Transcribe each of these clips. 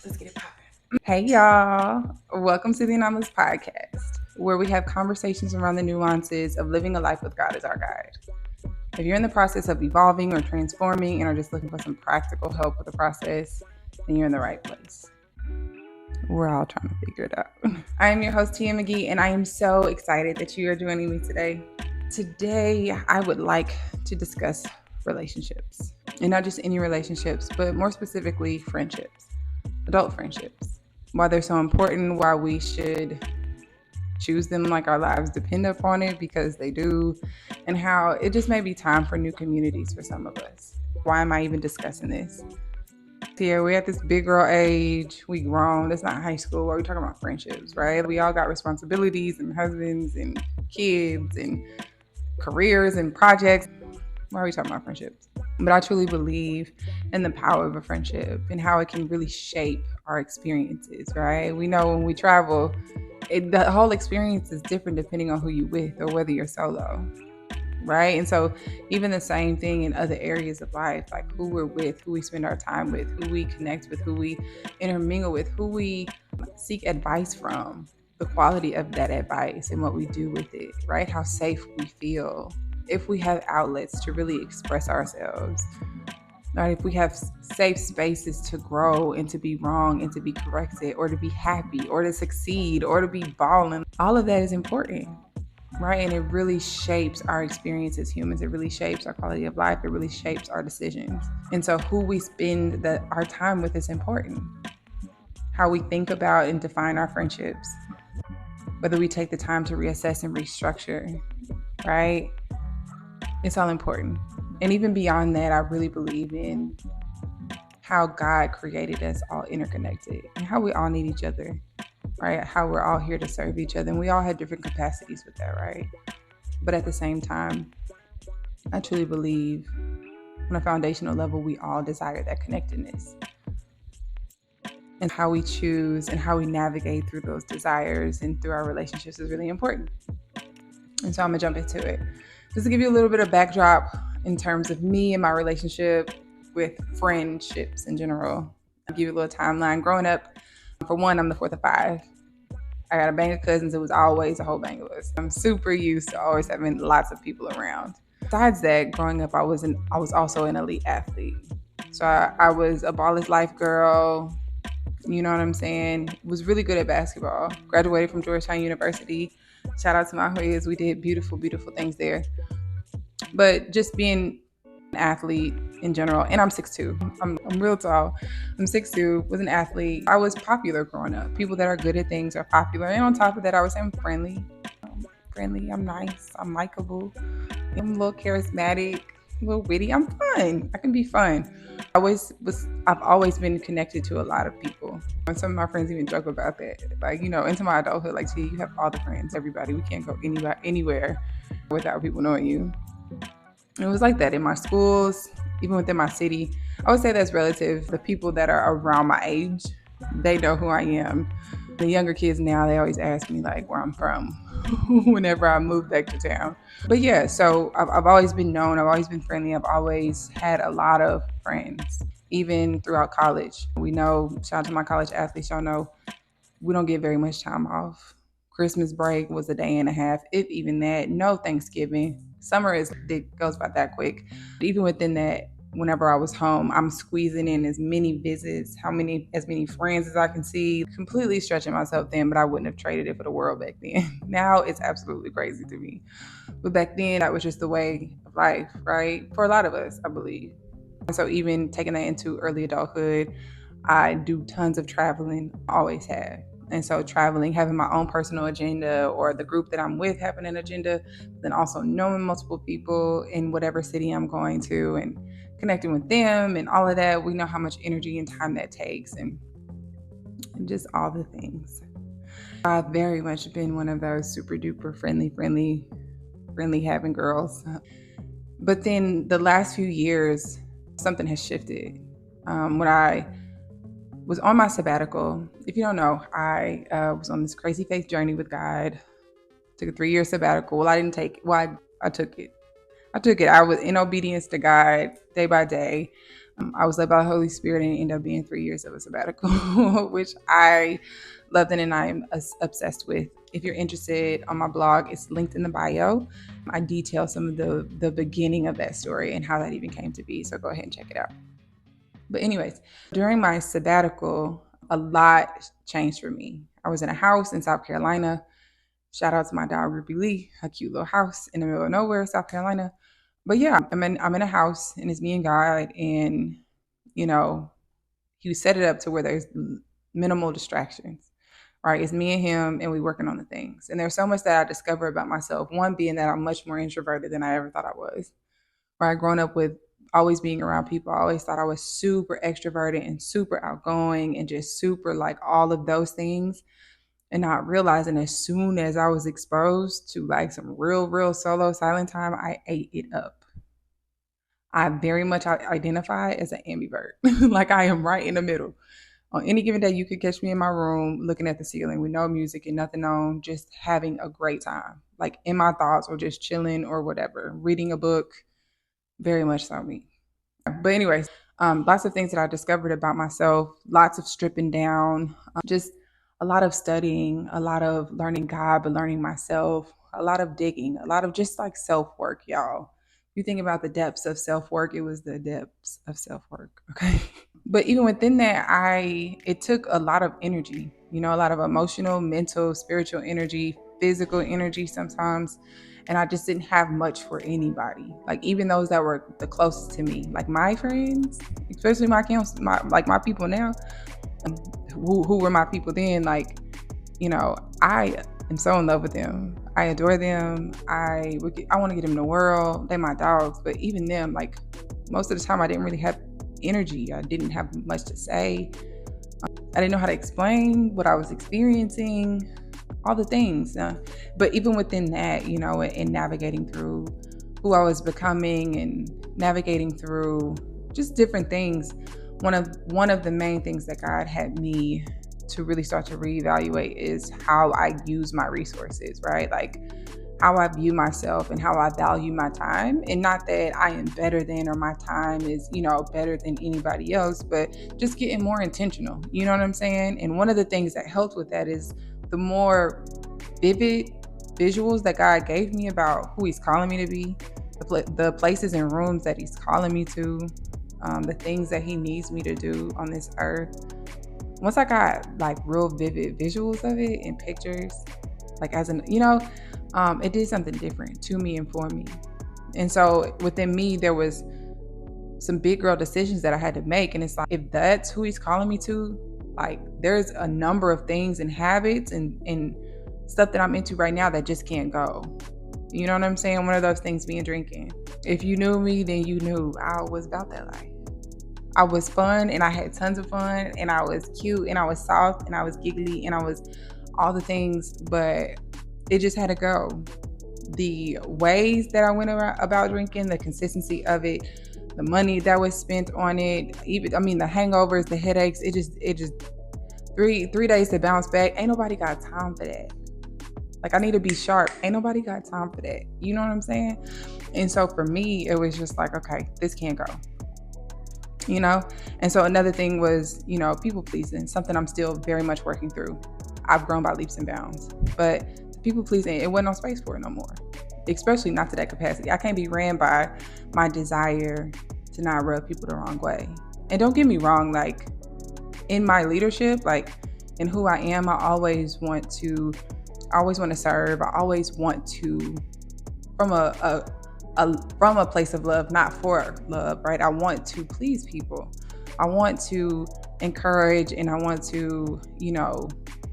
Let's get it popping. Hey, y'all. Welcome to the ANOMALOUS Podcast, where we have conversations around the nuances of living a life with God as our guide. If you're in the process of evolving or transforming and are just looking for some practical help with the process, then you're in the right place. We're all trying to figure it out. I am your host, Tia McGee, and I am so excited that you are joining me today. Today, I would like to discuss relationships, and not just any relationships, but more specifically, friendships, adult friendships. Why they're so important, why we should choose them like our lives depend upon it, because they do, and how it just may be time for new communities for some of us. Why am I even discussing this? Here, we're at this big girl age, we grown. That's not high school where we talking about friendships, right? We all got responsibilities and husbands and kids and careers and projects. Why are we talking about friendships? But I truly believe in the power of a friendship and how it can really shape our experiences, right? We know when we travel, the whole experience is different depending on who you're with or whether you're solo, right? And so even the same thing in other areas of life, like who we're with, who we spend our time with, who we connect with, who we intermingle with, who we seek advice from, the quality of that advice and what we do with it, right? How safe we feel. If we have outlets to really express ourselves, right? If we have safe spaces to grow and to be wrong and to be corrected or to be happy or to succeed or to be balling, all of that is important, right? And it really shapes our experience as humans. It really shapes our quality of life. It really shapes our decisions. And so who we spend our time with is important. How we think about and define our friendships, whether we take the time to reassess and restructure, right? It's all important. And even beyond that, I really believe in how God created us all interconnected and how we all need each other, right? How we're all here to serve each other. And we all have different capacities with that, right? But at the same time, I truly believe on a foundational level, we all desire that connectedness. And how we choose and how we navigate through those desires and through our relationships is really important. And so I'm going to jump into it. Just to give you a little bit of backdrop in terms of me and my relationship with friendships in general. I'll give you a little timeline. Growing up, for one, I'm the fourth of five. I got a bang of cousins. It was always a whole bang of us. I'm super used to always having lots of people around. Besides that, growing up, I was also an elite athlete. So I was a ball is life girl. You know what I'm saying? Was really good at basketball. Graduated from Georgetown University. Shout out to my Hoyas. We did beautiful, beautiful things there. But just being an athlete in general, and I'm 6'2". I'm real tall. I'm 6'2", was an athlete. I was popular growing up. People that are good at things are popular. And on top of that, I was friendly. I'm nice. I'm likable. I'm a little charismatic, a little witty. I'm fun. I can be fun. I've always been connected to a lot of people. And some of my friends even joke about that. Like, into my adulthood, like, see, you have all the friends, everybody. We can't go anywhere without people knowing you. It was like that in my schools, even within my city. I would say that's relative. The people that are around my age, they know who I am. The younger kids now, they always ask me like where I'm from whenever I move back to town. But yeah, so I've always been known. I've always been friendly. I've always had a lot of friends, even throughout college. We know, shout out to my college athletes, y'all know, we don't get very much time off. Christmas break was a day and a half, if even that. No Thanksgiving. Summer it goes by that quick. But even within that, whenever I was home, I'm squeezing in as many visits, as many friends as I can see, completely stretching myself thin, but I wouldn't have traded it for the world back then. Now it's absolutely crazy to me. But back then, that was just the way of life, right? For a lot of us, I believe. And so even taking that into early adulthood, I do tons of traveling, always have. And so traveling, having my own personal agenda, or the group that I'm with having an agenda, then also knowing multiple people in whatever city I'm going to and connecting with them and all of that. We know how much energy and time that takes and just all the things. I've very much been one of those super duper friendly having girls. But then the last few years, something has shifted. When I was on my sabbatical. If you don't know, I was on this crazy faith journey with God. Took a 3-year sabbatical. Well, I didn't take. Well, I took it. I was in obedience to God day by day. I was led by the Holy Spirit and it ended up being 3 years of a sabbatical, which I loved and I'm obsessed with. If you're interested, on my blog, it's linked in the bio. I detail some of the beginning of that story and how that even came to be. So go ahead and check it out. But anyways, during my sabbatical, a lot changed for me. I was in a house in South Carolina. Shout out to my dog Ruby Lee, a cute little house in the middle of nowhere, South Carolina. But yeah, I'm in a house and it's me and God, and you know, he set it up to where there's minimal distractions. Right, it's me and him, and we working on the things. And there's so much that I discover about myself. One being that I'm much more introverted than I ever thought I was. Right, growing up with always being around people, I always thought I was super extroverted and super outgoing and just super like all of those things, and not realizing as soon as I was exposed to like some real solo silent time, I ate it up. I very much identify as an ambivert. Like I am right in the middle. On any given day, you could catch me in my room looking at the ceiling with no music and nothing on, just having a great time, like in my thoughts or just chilling or whatever, reading a book. Very much so me. But anyways, lots of things that I discovered about myself, lots of stripping down, just a lot of studying, a lot of learning God, but learning myself, a lot of digging, a lot of just like self work, y'all. You think about the depths of self work, it was the depths of self work. Okay. But even within that, it took a lot of energy, a lot of emotional, mental, spiritual energy, physical energy sometimes. And I just didn't have much for anybody. Like even those that were the closest to me, like my friends, especially my counsel, my people now, who were my people then, like, I am so in love with them. I adore them. I want to get them in the world. They're my dogs. But even them, like most of the time I didn't really have energy. I didn't have much to say. I didn't know how to explain what I was experiencing, all the things. But even within that, and navigating through who I was becoming and navigating through just different things, one of the main things that God had me to really start to reevaluate is how I use my resources, right? Like how I view myself and how I value my time. And not that I am better than or my time is, better than anybody else, but just getting more intentional. You know what I'm saying? And one of the things that helped with that is the more vivid visuals that God gave me about who he's calling me to be, the places and rooms that he's calling me to, the things that he needs me to do on this earth. Once I got like real vivid visuals of it and pictures, like it did something different to me and for me. And so within me, there was some big girl decisions that I had to make. And it's like, if that's who he's calling me to, like there's a number of things and habits and stuff that I'm into right now that just can't go. You know what I'm saying? One of those things being drinking. If you knew me, then you knew I was about that life. I was fun and I had tons of fun and I was cute and I was soft and I was giggly and I was all the things, but it just had to go. The ways that I went about drinking, the consistency of it, the money that was spent on it, even the hangovers, the headaches, it just 3 days to bounce back. Ain't nobody got time for that. Like I need to be sharp. Ain't nobody got time for that. You know what I'm saying? And so for me, it was just like, okay, this can't go. And so another thing was, people pleasing, something I'm still very much working through. I've grown by leaps and bounds, but people pleasing, it wasn't no space for it no more, especially not to that capacity. I can't be ran by my desire to not rub people the wrong way. And don't get me wrong, like in my leadership, like in who I am, I always want to serve. I always want to, from a place of love, not for love, right? I want to please people. I want to encourage and I want to,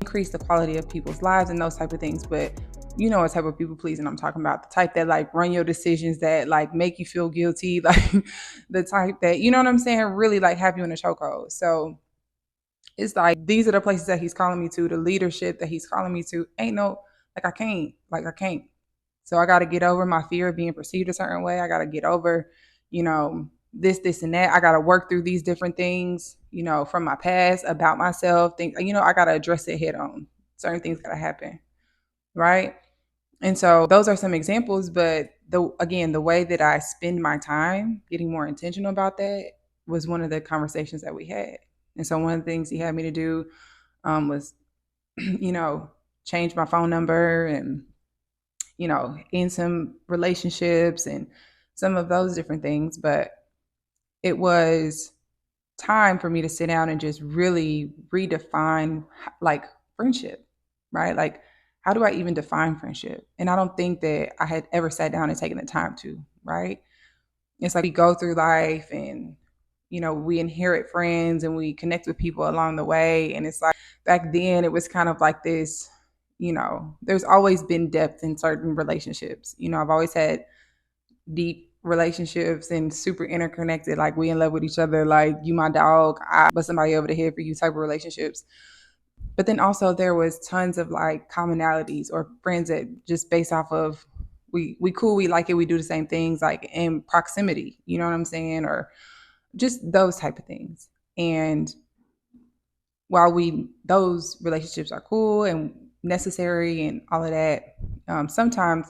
increase the quality of people's lives and those type of things. But what type of people pleasing I'm talking about? The type that like run your decisions, that like make you feel guilty, like the type that, you know what I'm saying, really like have you in a chokehold. So it's like these are the places that he's calling me to, the leadership that he's calling me to. Ain't no, like I can't. So I got to get over my fear of being perceived a certain way. I got to get over, this, and that. I got to work through these different things, from my past about myself. I got to address it head on. Certain things got to happen. Right. And so those are some examples. But the way that I spend my time, getting more intentional about that, was one of the conversations that we had. And so one of the things he had me to do was, you know, change my phone number and, in some relationships and some of those different things. But it was time for me to sit down and just really redefine like friendship, right? Like, how do I even define friendship? And I don't think that I had ever sat down and taken the time to, right? It's like we go through life and, we inherit friends and we connect with people along the way. And it's like back then it was kind of like this, there's always been depth in certain relationships. I've always had deep relationships and super interconnected, like we in love with each other, like you my dog, I bust somebody over the head for you type of relationships. But then also there was tons of like commonalities or friends that just based off of we cool, we like it, we do the same things, like in proximity, you know what I'm saying? Or just those type of things. And while those relationships are cool and necessary and all of that, sometimes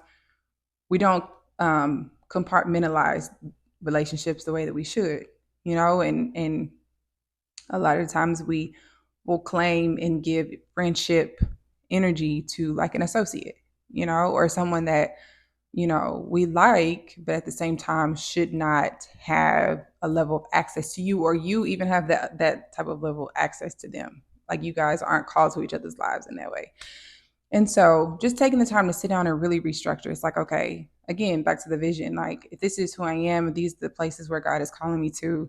we don't compartmentalize relationships the way that we should, and a lot of times we will claim and give friendship energy to like an associate, or someone that, we like, but at the same time should not have a level of access to you, or you even have that type of level of access to them. Like you guys aren't called to each other's lives in that way. And so just taking the time to sit down and really restructure, it's like, okay, again, back to the vision. Like, if this is who I am, these are the places where God is calling me to,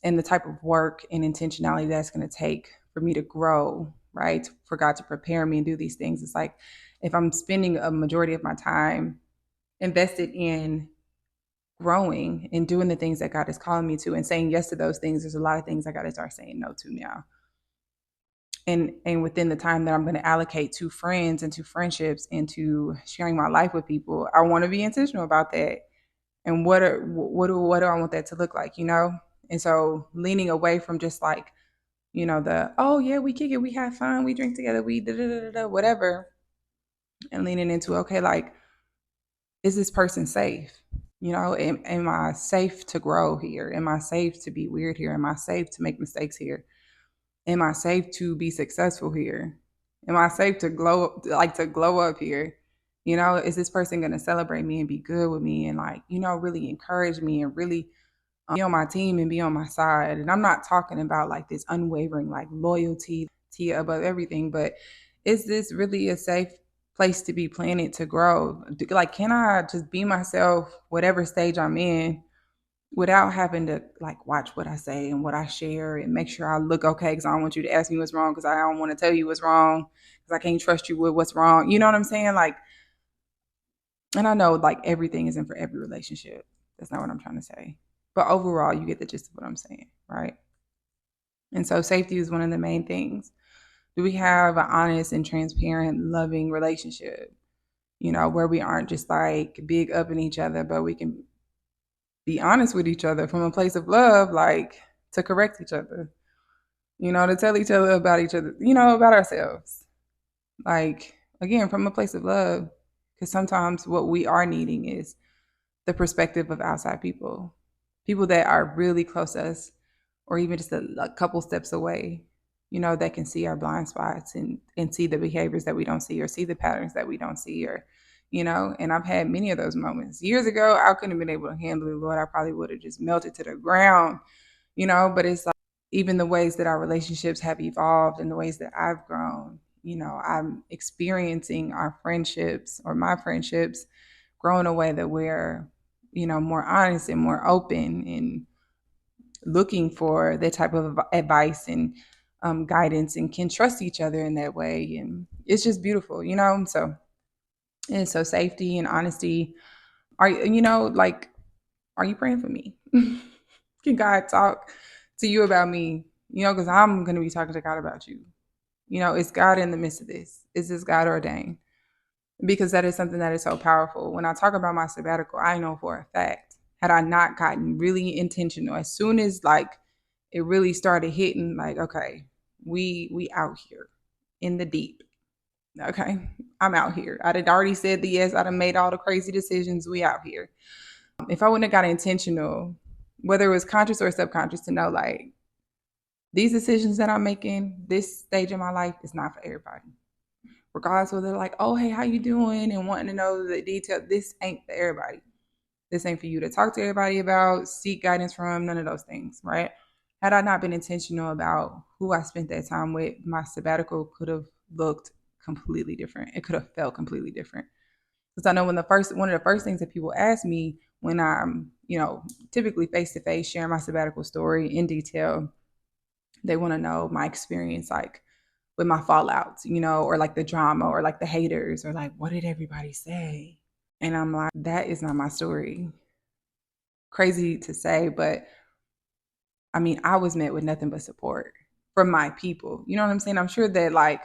and the type of work and intentionality that's going to take for me to grow, right? For God to prepare me and do these things. It's like, if I'm spending a majority of my time invested in growing and doing the things that God is calling me to and saying yes to those things, there's a lot of things I got to start saying no to now. And within the time that I'm going to allocate to friends and to friendships and to sharing my life with people, I want to be intentional about that. And what do I want that to look like, And so leaning away from just like, the, oh yeah, we kick it, we have fun, we drink together, we da da da da, whatever, and leaning into, okay, like, is this person safe? Am I safe to grow here? Am I safe to be weird here? Am I safe to make mistakes here? Am I safe to be successful here? Am I safe to glow up here? Is this person going to celebrate me and be good with me and like, really encourage me and really be on my team and be on my side? And I'm not talking about like this unwavering, like loyalty above everything, but is this really a safe place to be planted to grow? Like, can I just be myself, whatever stage I'm in, without having to like watch what I say and what I share and make sure I look okay, because I don't want you to ask me what's wrong, because I don't want to tell you what's wrong, because I can't trust you with what's wrong. You know what I'm saying? Like, and I know like everything isn't for every relationship. That's not what I'm trying to say. But overall, you get the gist of what I'm saying, right? And so safety is one of the main things. Do we have an honest and transparent, loving relationship? Where we aren't just like big up in each other, but we can be honest with each other from a place of love, like to correct each other, to tell each other about each other, about ourselves. Like, again, from a place of love. Because sometimes what we are needing is the perspective of outside people, people that are really close to us, or even just a couple steps away, that can see our blind spots and see the behaviors that we don't see, or see the patterns that we don't see, or, and I've had many of those moments. Years ago, I couldn't have been able to handle it, Lord. I probably would have just melted to the ground, but it's like, even the ways that our relationships have evolved and the ways that I've grown, I'm experiencing our friendships, or my friendships, grow in a way that we're, more honest and more open and looking for that type of advice and guidance, and can trust each other in that way. And it's just beautiful, So, and so safety and honesty. Like, are you praying for me? Can God talk to you about me? Because I'm going to be talking to God about you. Is God in the midst of this? Is this God ordained? Because that is something that is so powerful. When I talk about my sabbatical, I know for a fact, had I not gotten really intentional, as soon as like it really started hitting, like, okay, we out here in the deep. Okay, I'm out here. I'd already said the yes. I'd have made all the crazy decisions. We out here. If I wouldn't have got intentional, whether it was conscious or subconscious, to know like these decisions that I'm making, this stage of my life is not for everybody. Regardless whether they're like, oh, hey, how you doing? And wanting to know the detail, this ain't for everybody. This ain't for you to talk to everybody about, seek guidance from, none of those things, right? Had I not been intentional about who I spent that time with, my sabbatical could have looked completely different. It could have felt completely different. Because I know one of the first things that people ask me when I'm, typically face to face sharing my sabbatical story in detail, they want to know my experience, like with my fallouts, or like the drama or like the haters or like, what did everybody say? And I'm like, that is not my story. Crazy to say, but I mean, I was met with nothing but support from my people. You know what I'm saying? I'm sure that like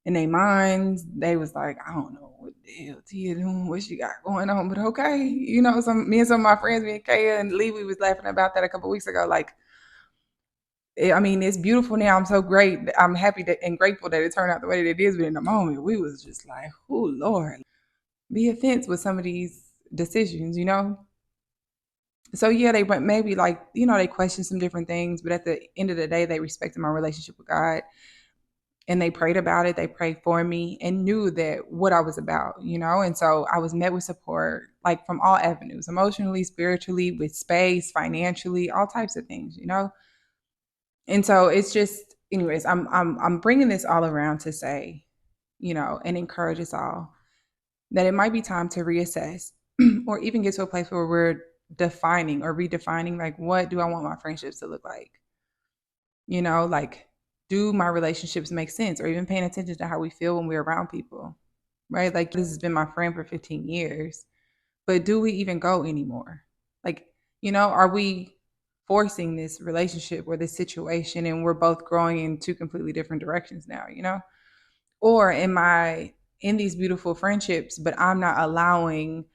in their minds, they was like, I don't know what the hell Tia doing, what she got going on, but okay. Me and some of my friends, me and Kaya and Lee, we was laughing about that a couple of weeks ago. Like, I mean, it's beautiful now. I'm so great. I'm happy and grateful that it turned out the way that it is. But in the moment, we was just like, oh Lord, be offense with some of these decisions. So yeah, they went maybe like, they questioned some different things, but at the end of the day, they respected my relationship with God and they prayed about it. They prayed for me and knew that what I was about. And so I was met with support, like from all avenues, emotionally, spiritually, with space, financially, all types of things. And so it's just, anyways, I'm bringing this all around to say, and encourage us all that it might be time to reassess or even get to a place where we're defining or redefining, like, what do I want my friendships to look like? Like, do my relationships make sense? Or even paying attention to how we feel when we're around people, right? Like, this has been my friend for 15 years, but do we even go anymore? Like, are we forcing this relationship or this situation and we're both growing in two completely different directions now? Or am I in these beautiful friendships, but I'm not allowing,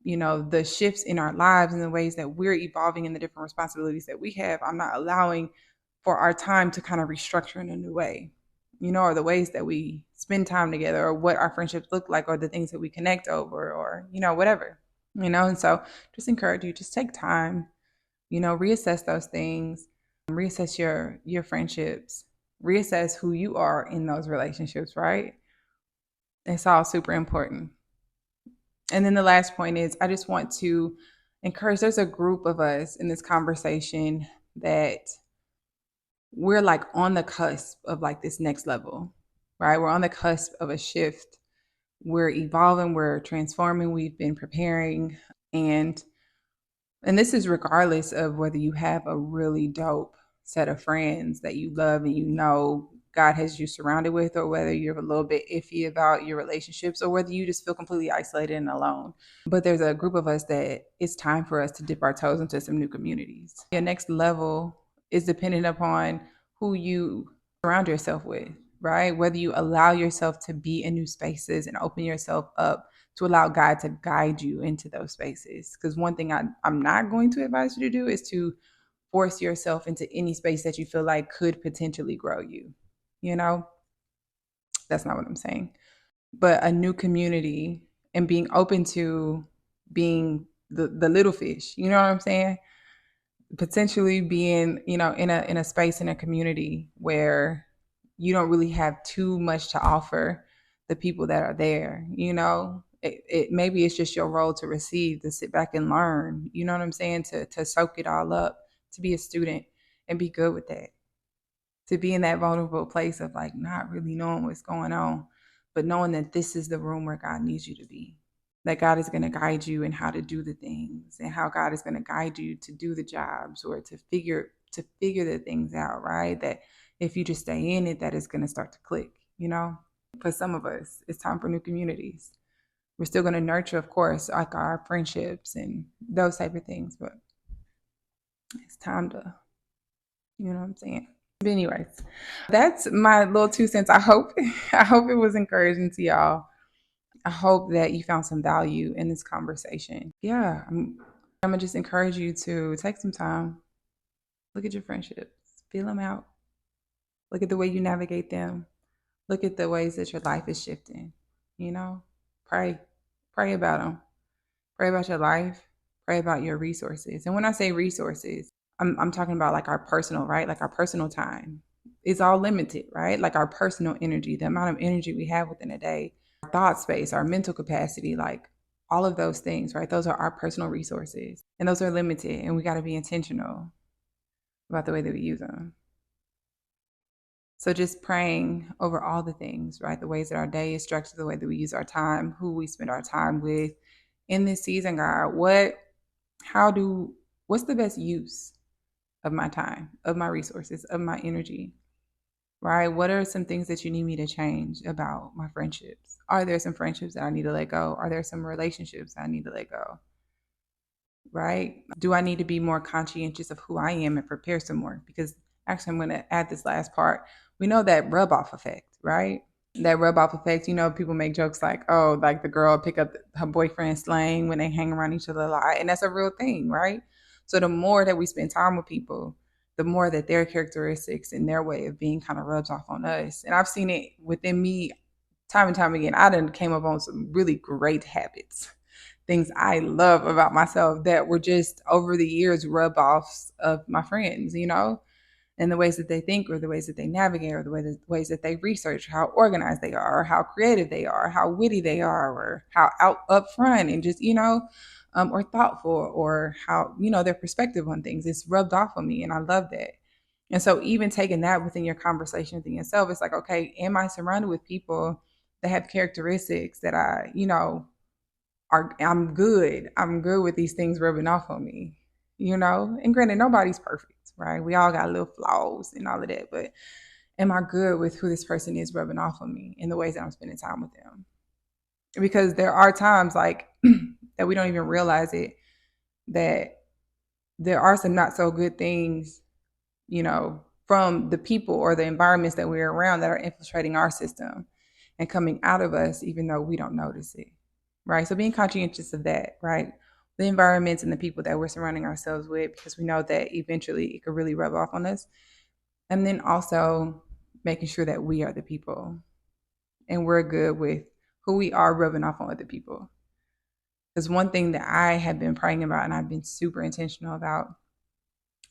the shifts in our lives and the ways that we're evolving and the different responsibilities that we have. I'm not allowing for our time to kind of restructure in a new way, or the ways that we spend time together or what our friendships look like or the things that we connect over or, whatever. And so just encourage you, just take time, reassess those things, reassess your friendships, reassess who you are in those relationships, right? It's all super important. And then the last point is I just want to encourage, there's a group of us in this conversation that we're like on the cusp of like this next level, right? We're on the cusp of a shift. We're evolving, we're transforming, we've been preparing. And this is regardless of whether you have a really dope set of friends that you love and God has you surrounded with, or whether you're a little bit iffy about your relationships, or whether you just feel completely isolated and alone. But there's a group of us that it's time for us to dip our toes into some new communities. Your next level is dependent upon who you surround yourself with, right? Whether you allow yourself to be in new spaces and open yourself up to allow God to guide you into those spaces. Because one thing I'm not going to advise you to do is to force yourself into any space that you feel like could potentially grow you. That's not what I'm saying. But a new community and being open to being the little fish, you know what I'm saying? Potentially being, in a space in a community where you don't really have too much to offer the people that are there. It maybe it's just your role to receive, to sit back and learn, you know what I'm saying, to soak it all up, to be a student and be good with that, to be in that vulnerable place of like not really knowing what's going on, but knowing that this is the room where God needs you to be, that God is going to guide you in how to do the things and how God is going to guide you to do the jobs or to figure the things out, right? That if you just stay in it, that is going to start to click. For some of us, it's time for new communities. We're still going to nurture, of course, like our friendships and those type of things, but it's time to, you know what I'm saying? But anyways, that's my little 2 cents. I hope it was encouraging to y'all. I hope that you found some value in this conversation. Yeah, I'm gonna just encourage you to take some time, look at your friendships, feel them out, look at the way you navigate them, look at the ways that your life is shifting. Pray about them, pray about your life, pray about your resources. And when I say resources, I'm talking about like our personal, right? Like our personal time. It's all limited, right? Like our personal energy, the amount of energy we have within a day, our thought space, our mental capacity, like all of those things, right? Those are our personal resources. And those are limited. And we got to be intentional about the way that we use them. So just praying over all the things, right? The ways that our day is structured, the way that we use our time, who we spend our time with in this season, God. What's the best use of my time, of my resources, of my energy, right? What are some things that you need me to change about my friendships? Are there some friendships that I need to let go? Are there some relationships that I need to let go? Right? Do I need to be more conscientious of who I am and prepare some more? Because actually, I'm going to add this last part. We know that rub off effect, right? That rub off effect, people make jokes like, oh, like the girl pick up her boyfriend's slang when they hang around each other a lot. And that's a real thing, right? So the more that we spend time with people, the more that their characteristics and their way of being kind of rubs off on us. And I've seen it within me time and time again. I done came up on some really great habits, things I love about myself that were just over the years rub offs of my friends, and the ways that they think or the ways that they navigate or the ways that they research, how organized they are, or how creative they are, how witty they are, or how up front and just, or thoughtful, or how, their perspective on things. It's rubbed off on me and I love that. And so even taking that within your conversation within yourself, it's like, okay, am I surrounded with people that have characteristics that I'm good. I'm good with these things rubbing off on me, And granted, nobody's perfect, right? We all got little flaws and all of that, but am I good with who this person is rubbing off on me in the ways that I'm spending time with them? Because there are times like that we don't even realize it, that there are some not so good things, from the people or the environments that we're around that are infiltrating our system and coming out of us, even though we don't notice it. Right. So being conscientious of that, right? The environments and the people that we're surrounding ourselves with, because we know that eventually it could really rub off on us. And then also making sure that we are the people and we're good with who we are rubbing off on other people. Because one thing that I have been praying about and I've been super intentional about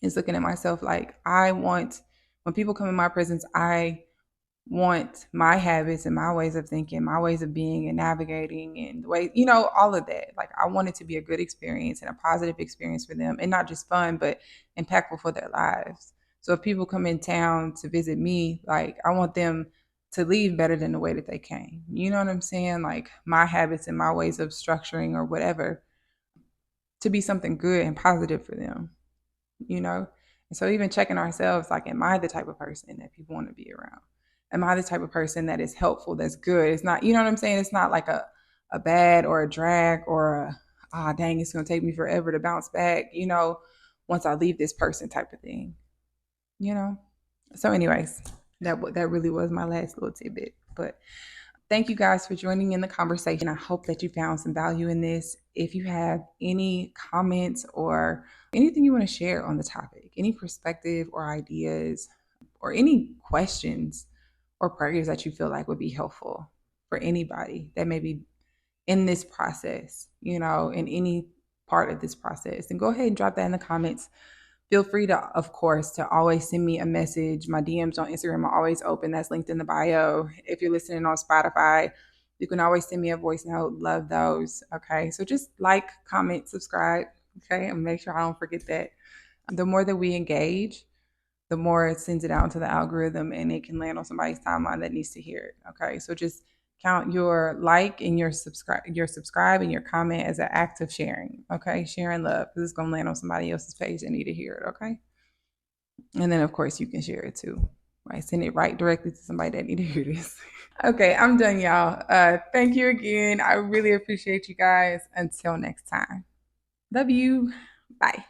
is looking at myself like when people come in my presence, I want my habits and my ways of thinking, my ways of being and navigating and the way, all of that. Like I want it to be a good experience and a positive experience for them, and not just fun, but impactful for their lives. So if people come in town to visit me, like I want them to leave better than the way that they came. You know what I'm saying? Like my habits and my ways of structuring or whatever to be something good and positive for them, And so even checking ourselves, like, am I the type of person that people want to be around? Am I the type of person that is helpful, that's good? It's not, you know what I'm saying? It's not like a bad or a drag or dang, it's going to take me forever to bounce back, once I leave this person type of thing, So anyways, that really was my last little tidbit. But thank you guys for joining in the conversation. I hope that you found some value in this. If you have any comments or anything you want to share on the topic, any perspective or ideas or any questions or prayers that you feel like would be helpful for anybody that may be in this process, in any part of this process, then go ahead and drop that in the comments. Feel free to, of course, to always send me a message. My DMs on Instagram are always open. That's linked in the bio. If you're listening on Spotify, you can always send me a voice note. Love those. Okay. So just like, comment, subscribe. Okay. And make sure I don't forget that. The more that we engage, the more it sends it out into the algorithm and it can land on somebody's timeline that needs to hear it. Okay. So just count your like and your subscribe and your comment as an act of sharing. Okay. Sharing love, because it's going to land on somebody else's page that need to hear it. Okay. And then of course you can share it too. Right. Send it right directly to somebody that need to hear this. Okay. I'm done, y'all. Thank you again. I really appreciate you guys. Until next time. Love you. Bye.